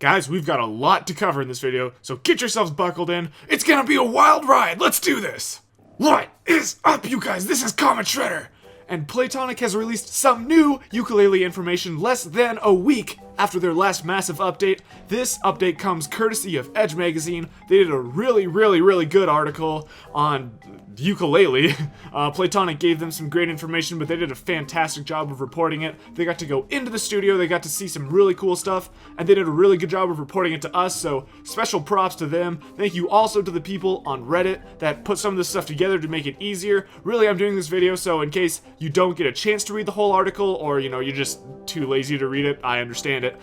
Guys, we've got a lot to cover in this video, so get yourselves buckled in. It's gonna be a wild ride. Let's do this. What is up, you guys? This is CometShredder. And Playtonic has released some new Yooka-Laylee information less than a week after their last massive update. This update comes courtesy of Edge Magazine. They did a really good article on Yooka-Laylee. Playtonic gave them some great information, but they did a fantastic job of reporting it. They got to go into the studio, they got to see some really cool stuff, and they did a really good job of reporting it to us, so special props to them. Thank you also to the people on Reddit that put some of this stuff together to make it easier. Really, I'm doing this video so in case you don't get a chance to read the whole article, or you're just too lazy to read it, I understand it.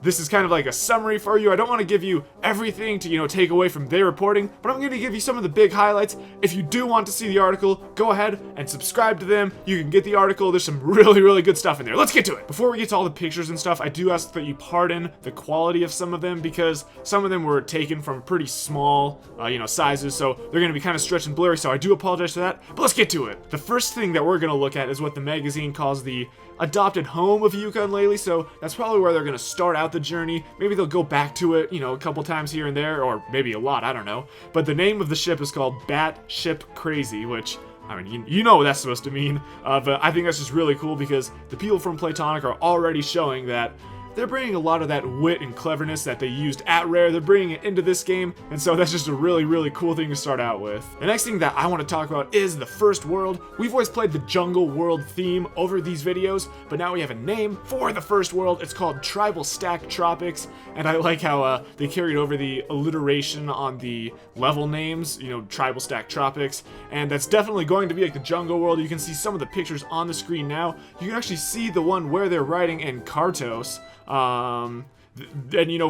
This is kind of like a summary for you. I don't want to give you everything to take away from their reporting, but I'm going to give you some of the big highlights. If you do want to see the article, go ahead and subscribe to them. You can get the article. There's some really good stuff in there. Let's get to it. Before we get to all the pictures and stuff, I do ask that you pardon the quality of some of them, because some of them were taken from pretty small sizes, so they're going to be kind of stretched and blurry, so I do apologize for that. But let's get to it. The first thing that we're going to look at is what the magazine calls the adopted home of Yooka-Laylee, so that's probably where they're going to start out the journey. Maybe they'll go back to it, a couple times here and there, or maybe a lot, I don't know. But the name of the ship is called Batship Crazy, which, I mean, you know what that's supposed to mean, but I think that's just really cool because the people from Playtonic are already showing that they're bringing a lot of that wit and cleverness that they used at Rare, they're bringing it into this game, and so that's just a really cool thing to start out with. The next thing that I want to talk about is the first world. We've always played the jungle world theme over these videos, but now we have a name for the first world. It's called Tribal Stack Tropics, and I like how they carried over the alliteration on the level names, Tribal Stack Tropics, and that's definitely going to be like the jungle world. You can see some of the pictures on the screen now. You can actually see the one where they're riding in Kartos. And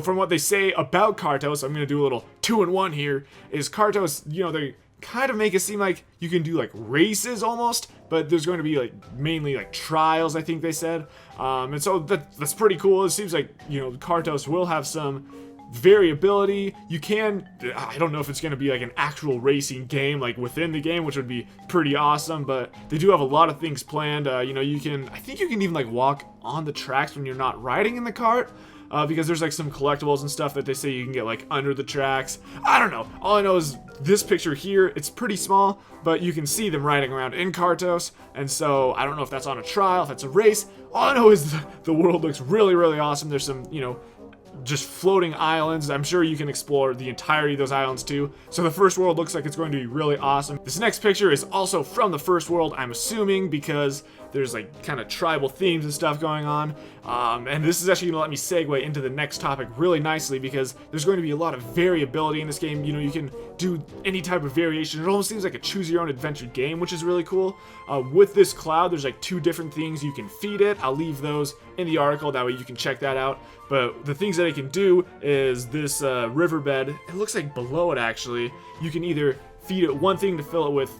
from what they say about Kartos, I'm gonna do a little 2-in-1 here, is Kartos, they kind of make it seem like you can do like races almost, but there's going to be mainly trials, I think they said, and so that's pretty cool. It seems like Kartos will have some variability. You can, I don't know if it's going to be like an actual racing game within the game, which would be pretty awesome, but they do have a lot of things planned. You can, I think you can even walk on the tracks when you're not riding in the cart, because there's some collectibles and stuff that they say you can get under the tracks. I don't know. All I know is this picture here, it's pretty small, but you can see them riding around in Kartos, and so I don't know if that's on a trial, if that's a race. All I know is the world looks really awesome. There's some, just floating islands. I'm sure you can explore the entirety of those islands too. So the first world looks like it's going to be really awesome. This next picture is also from the first world, I'm assuming, because there's kind of tribal themes and stuff going on. And this is actually going to let me segue into the next topic really nicely, because there's going to be a lot of variability in this game. You can do any type of variation. It almost seems like a choose your own adventure game, which is really cool. With this cloud, there's 2 different things you can feed it. I'll leave those in the article, that way you can check that out. But the things that it can do is this riverbed, it looks like below it actually, you can either feed it one thing to fill it with,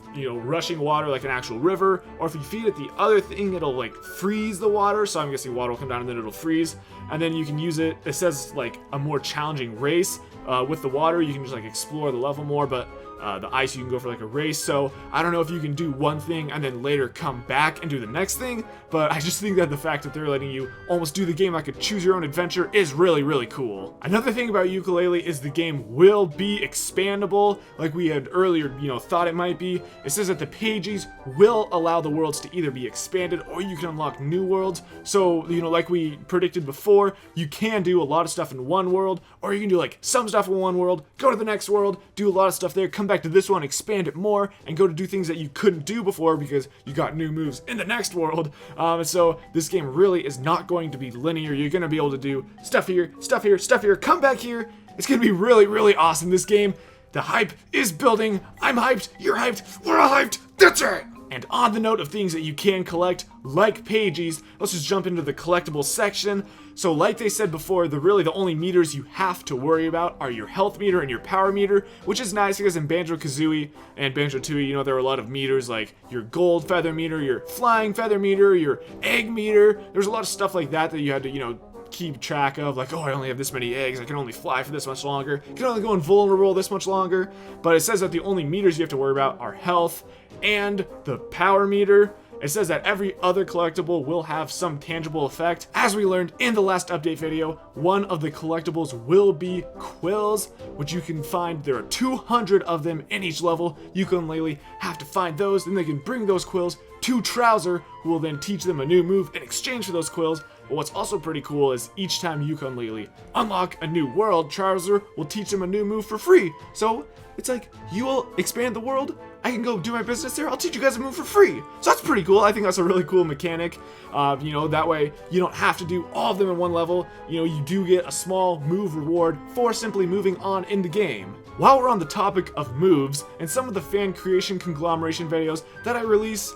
rushing water like an actual river, or if you feed it the other thing, it'll freeze the water, so I'm guessing water will come down and then it'll freeze, and then you can use it, it says a more challenging race. With the water, you can just explore the level more, but the ice you can go for a race. So I don't know if you can do one thing and then later come back and do the next thing, but I just think that the fact that they're letting you almost do the game like a choose your own adventure is really cool. Another thing about Yooka-Laylee is the game will be expandable, like we had earlier thought it might be. It says that the pages will allow the worlds to either be expanded or you can unlock new worlds. So like we predicted before, you can do a lot of stuff in one world, or you can do some stuff in one world, go to the next world, do a lot of stuff there, come back to this one, expand it more, and go to do things that you couldn't do before because you got new moves in the next world. And so this game really is not going to be linear. You're going to be able to do stuff here, stuff here, stuff here, come back here. It's going to be really awesome, this game. The hype is building. I'm hyped, you're hyped, we're all hyped. That's right. And on the note of things that you can collect, like pages, let's just jump into the collectibles section. So like they said before, the only meters you have to worry about are your health meter and your power meter, which is nice because in Banjo-Kazooie and Banjo-Tooie, there are a lot of meters like your gold feather meter, your flying feather meter, your egg meter. There's a lot of stuff like that you had to, keep track of, oh, I only have this many eggs, I can only fly for this much longer, I can only go invulnerable this much longer. But it says that the only meters you have to worry about are health and the power meter. It says that every other collectible will have some tangible effect. As we learned in the last update video, one of the collectibles will be quills, which you can find. There are 200 of them in each level. Yooka-Laylee have to find those, and they can bring those quills to Trouser, who will then teach them a new move in exchange for those quills. But what's also pretty cool is each time Yooka-Laylee unlock a new world, Trouser will teach them a new move for free. So it's like, you will expand the world, I can go do my business there, I'll teach you guys a move for free. So that's pretty cool. I think that's a really cool mechanic. That way you don't have to do all of them in one level. You do get a small move reward for simply moving on in the game. While we're on the topic of moves, and some of the fan creation conglomeration videos that I release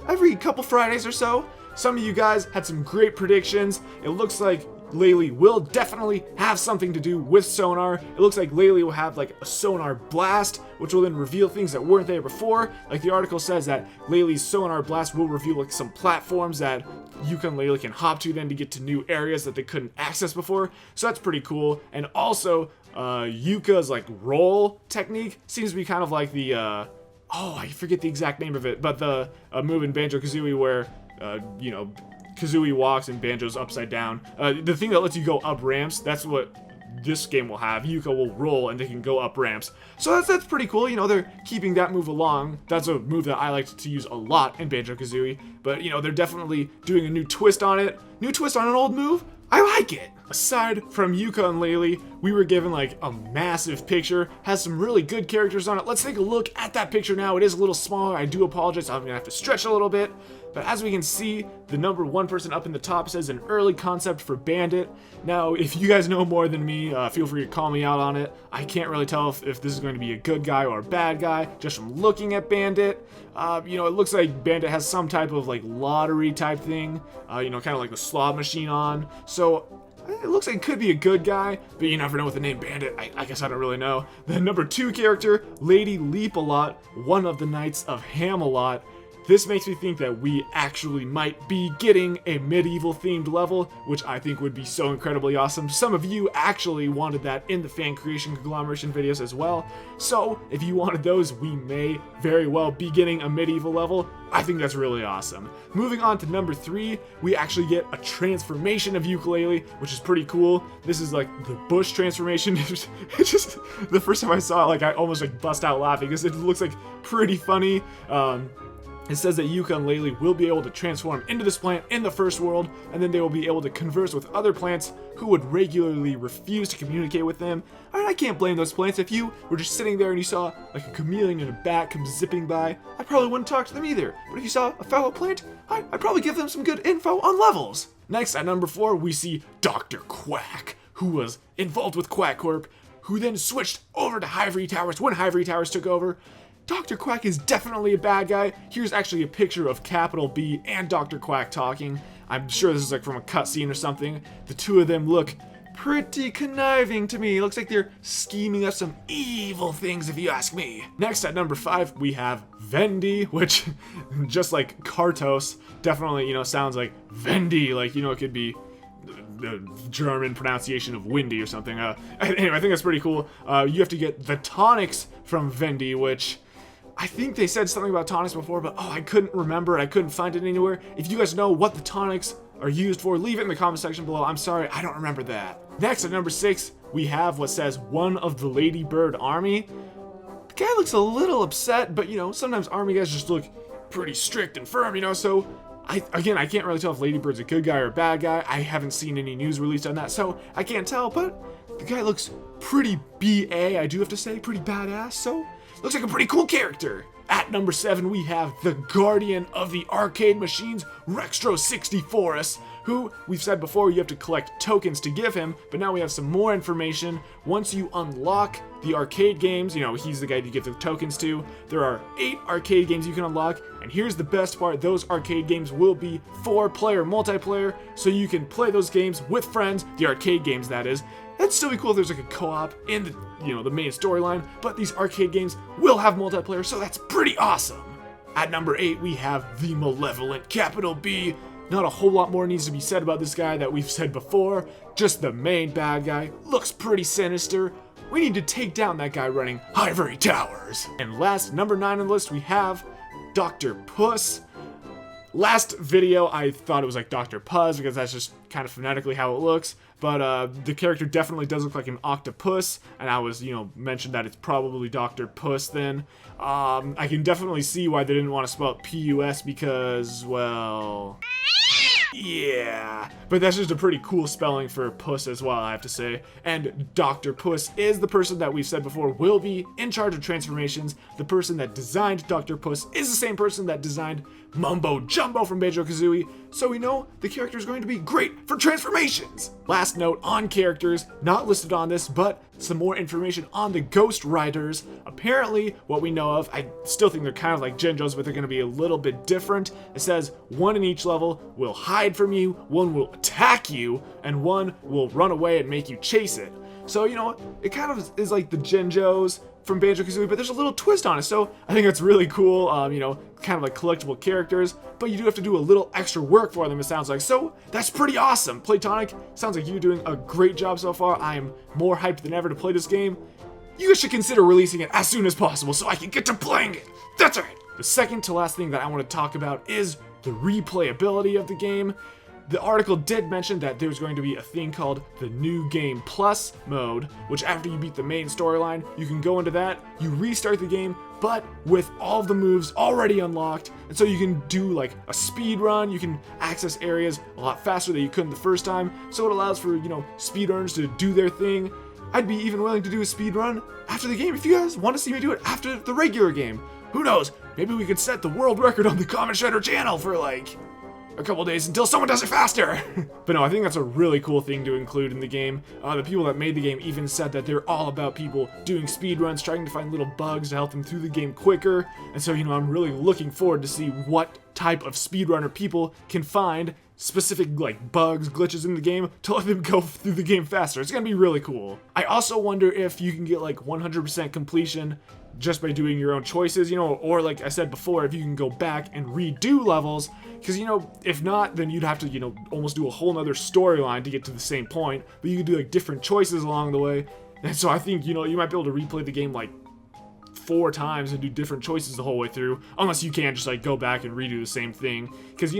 every couple Fridays or so, some of you guys had some great predictions. It looks like Laylee will definitely have something to do with sonar. It looks like Laylee will have like a sonar blast, which will then reveal things that weren't there before. Like the article says that Laylee's sonar blast will reveal like some platforms that Yooka-Laylee can hop to then to get to new areas that they couldn't access before. So that's pretty cool. And also, Yuka's like roll technique seems to be kind of like the I forget the exact name of it, but the move in Banjo-Kazooie where Kazooie walks and Banjo's upside down. The thing that lets you go up ramps, that's what this game will have. Yuka will roll and they can go up ramps. So that's pretty cool. They're keeping that move along. That's a move that I like to use a lot in Banjo-Kazooie. But, they're definitely doing a new twist on it. New twist on an old move. I like it. Aside from Yooka-Laylee, we were given like a massive picture, has some really good characters on it. Let's take a look at that picture now. It is a little smaller. I do apologize. I'm gonna have to stretch a little bit. But as we can see, the number one person up in the top says an early concept for Bandit. Now, if you guys know more than me, feel free to call me out on it. I can't really tell if this is going to be a good guy or a bad guy, just from looking at Bandit. It looks like Bandit has some type of like lottery type thing, kind of like the slot machine on. So it looks like it could be a good guy, but you never know with the name Bandit. I guess I don't really know. The number 2 character, Lady Leap-A-Lot, one of the Knights of Ham-A-Lot. This makes me think that we actually might be getting a medieval themed level, which I think would be so incredibly awesome. Some of you actually wanted that in the fan creation conglomeration videos as well. So if you wanted those, we may very well be getting a medieval level. I think that's really awesome. Moving on to number 3, we actually get a transformation of Yooka-Laylee, which is pretty cool. This is like the bush transformation. It's just, the first time I saw it, like I almost like bust out laughing because it looks like pretty funny. It says that Yooka-Laylee will be able to transform into this plant in the first world, and then they will be able to converse with other plants who would regularly refuse to communicate with them. I can't blame those plants. If you were just sitting there and you saw like a chameleon and a bat come zipping by, I probably wouldn't talk to them either. But if you saw a fellow plant, I'd probably give them some good info on levels. Next, at number 4, we see Dr. Quack, who was involved with Quack Corp, who then switched over to Hivory Towers when Hivory Towers took over. Dr. Quack is definitely a bad guy. Here's actually a picture of Capital B and Dr. Quack talking. I'm sure this is like from a cutscene or something. The two of them look pretty conniving to me. Looks like they're scheming up some evil things if you ask me. Next at number 5, we have Vendy, which just like Kartos, definitely, sounds like Vendy. Like, it could be the German pronunciation of windy or something. Anyway, I think that's pretty cool. You have to get the tonics from Vendy, which I think they said something about tonics before, but I couldn't remember it. I couldn't find it anywhere. If you guys know what the tonics are used for, leave it in the comment section below. I'm sorry, I don't remember that. Next, at number 6, we have what says one of the Ladybird army. The guy looks a little upset, but sometimes army guys just look pretty strict and firm, so I can't really tell if Ladybird's a good guy or a bad guy. I haven't seen any news released on that, so I can't tell, but the guy looks pretty BA, I do have to say, pretty badass, so looks like a pretty cool character. At number 7, we have the Guardian of the Arcade Machines, Rextro64us, who we've said before you have to collect tokens to give him, but now we have some more information. Once you unlock the arcade games, he's the guy you give the tokens to. There are 8 arcade games you can unlock, and here's the best part, those arcade games will be 4-player multiplayer, so you can play those games with friends, the arcade games that is. That'd still be cool if there's like a co-op in the main storyline, but these arcade games will have multiplayer, so that's pretty awesome. At number 8, we have the Malevolent Capital B. Not a whole lot more needs to be said about this guy that we've said before, just the main bad guy, looks pretty sinister. We need to take down that guy running Hivory Towers. And last, number 9 on the list, we have Dr. Puss. Last video, I thought it was like Dr. Puzz because that's just kind of phonetically how it looks. But the character definitely does look like an octopus, and I was, mentioned that it's probably Dr. Puss then. I can definitely see why they didn't want to spell it P-U-S because, well... yeah, but that's just a pretty cool spelling for puss as well, I have to say. And Dr. Puss is the person that we've said before will be in charge of transformations. The person that designed Dr. Puss is the same person that designed Mumbo Jumbo from Banjo-Kazooie, so we know the character is going to be great for transformations. Last note on characters, not listed on this, but some more information on the Ghost Riders. Apparently, what we know of, I still think they're kind of like Jinjos, but they're going to be a little bit different. It says one in each level will hide from you, one will attack you, and one will run away and make you chase it. So, it kind of is like the Jinjos from Banjo-Kazooie, but there's a little twist on it, so I think that's really cool, kind of like collectible characters, but you do have to do a little extra work for them, it sounds like, so that's pretty awesome. Playtonic, sounds like you're doing a great job so far. I am more hyped than ever to play this game. You guys should consider releasing it as soon as possible so I can get to playing it. That's right. The second to last thing that I want to talk about is the replayability of the game. The article did mention that there's going to be a thing called the New Game Plus mode, which after you beat the main storyline, you can go into that, you restart the game, but with all of the moves already unlocked, and so you can do like a speed run, you can access areas a lot faster than you couldn't the first time, so it allows for, speedrunners to do their thing. I'd be even willing to do a speed run after the game if you guys want to see me do it after the regular game. Who knows, maybe we could set the world record on the CometShredder channel for like a couple days until someone does it faster. But no, I think that's a really cool thing to include in the game. The people that made the game even said that they're all about people doing speedruns, trying to find little bugs to help them through the game quicker. And so, I'm really looking forward to see what type of speedrunner people can find specific like bugs, glitches in the game to let them go through the game faster. It's gonna be really cool. I also wonder if you can get like 100% completion just by doing your own choices, or like I said before, if you can go back and redo levels, because, if not, then you'd have to, almost do a whole nother storyline to get to the same point, but you could do like different choices along the way, and so I think, you might be able to replay the game like 4 times and do different choices the whole way through, unless you can't just like go back and redo the same thing, because,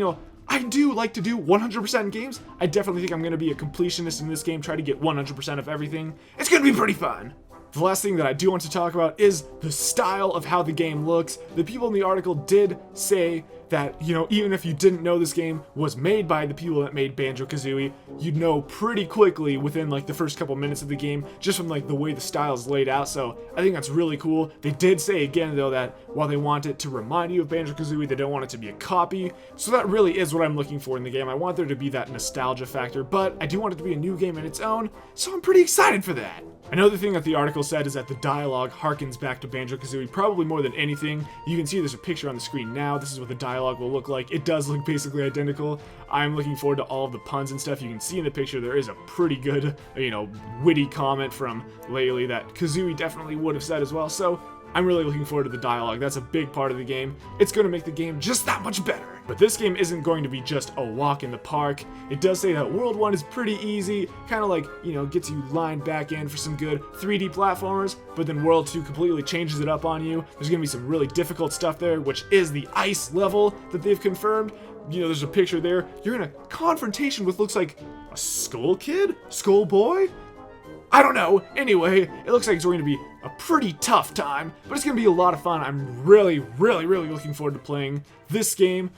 I do like to do 100% in games. I definitely think I'm going to be a completionist in this game, try to get 100% of everything. It's going to be pretty fun. The last thing that I do want to talk about is the style of how the game looks. The people in the article did say that, even if you didn't know this game was made by the people that made Banjo-Kazooie, you'd know pretty quickly within like the first couple minutes of the game, just from like the way the style is laid out, so I think that's really cool. They did say again though that while they want it to remind you of Banjo-Kazooie, they don't want it to be a copy, so that really is what I'm looking for in the game. I want there to be that nostalgia factor, but I do want it to be a new game in its own, so I'm pretty excited for that. Another thing that the article said is that the dialogue harkens back to Banjo-Kazooie probably more than anything. You can see there's a picture on the screen now. This is what the dialogue will look like. It does look basically identical. I'm looking forward to all of the puns and stuff. You can see in the picture there is a pretty good, witty comment from Laylee that Kazooie definitely would have said as well. So I'm really looking forward to the dialogue. That's a big part of the game. It's going to make the game just that much better. But this game isn't going to be just a walk in the park. It does say that World 1 is pretty easy, kind of like, gets you lined back in for some good 3D platformers, but then World 2 completely changes it up on you. There's going to be some really difficult stuff there, which is the ice level that they've confirmed. There's a picture there. You're in a confrontation with looks like a skull kid? Skull boy? I don't know. Anyway, it looks like it's going to be a pretty tough time, but it's going to be a lot of fun. I'm really, really, really looking forward to playing this game.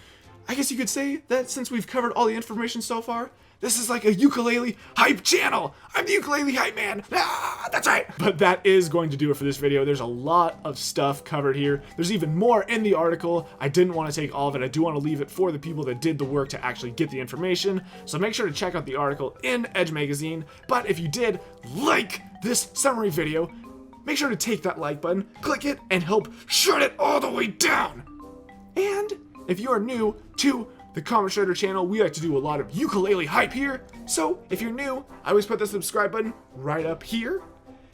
I guess you could say that since we've covered all the information so far, this is like a Yooka-Laylee hype channel. I'm the Yooka-Laylee hype man. Ah, that's right. But that is going to do it for this video. There's a lot of stuff covered here. There's even more in the article. I didn't want to take all of it. I do want to leave it for the people that did the work to actually get the information. So make sure to check out the article in Edge Magazine. But if you did like this summary video, make sure to take that like button, click it, and help shred it all the way down. And if you are new to the CometShredder channel, we like to do a lot of Yooka-Laylee hype here, so if you're new, I always put the subscribe button right up here.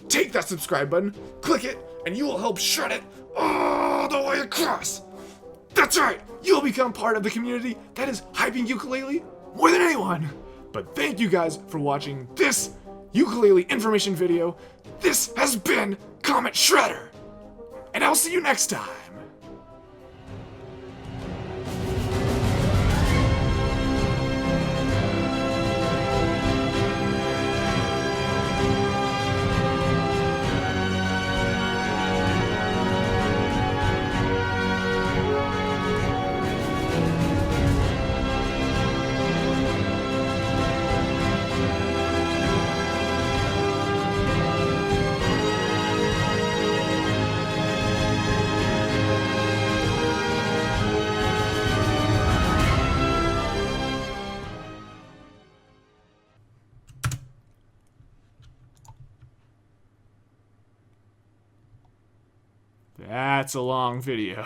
Take that subscribe button, click it, and you will help shred it all the way across. That's right, you'll become part of the community that is hyping Yooka-Laylee more than anyone. But thank you guys for watching this Yooka-Laylee information video. This has been CometShredder, and I'll see you next time. That's a long video.